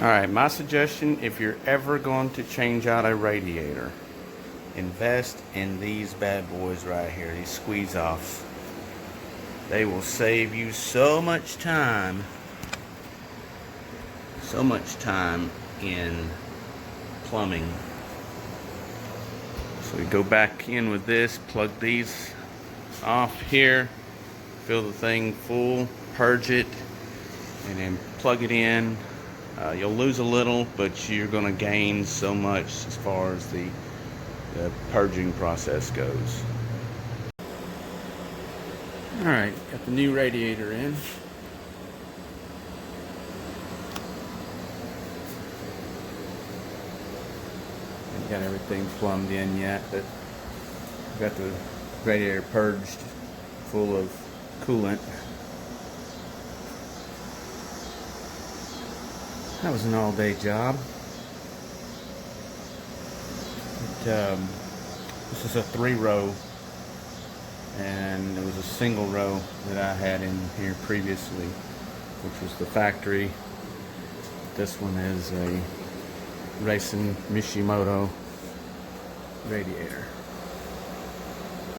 Alright, my suggestion, if you're ever going to change out a radiator, invest in these bad boys right here, these squeeze offs. They will save you so much time in plumbing. So we go back in with this, plug these off here, fill the thing full, purge it, and then plug it in. You'll lose a little, but you're going to gain so much as far as the purging process goes. Alright, got the new radiator in. Haven't got everything plumbed in yet, but got the radiator purged full of coolant. That was an all-day job. This is a 3-row, and it was a single row that I had in here previously, which was the factory. This one is a Racing Mishimoto radiator.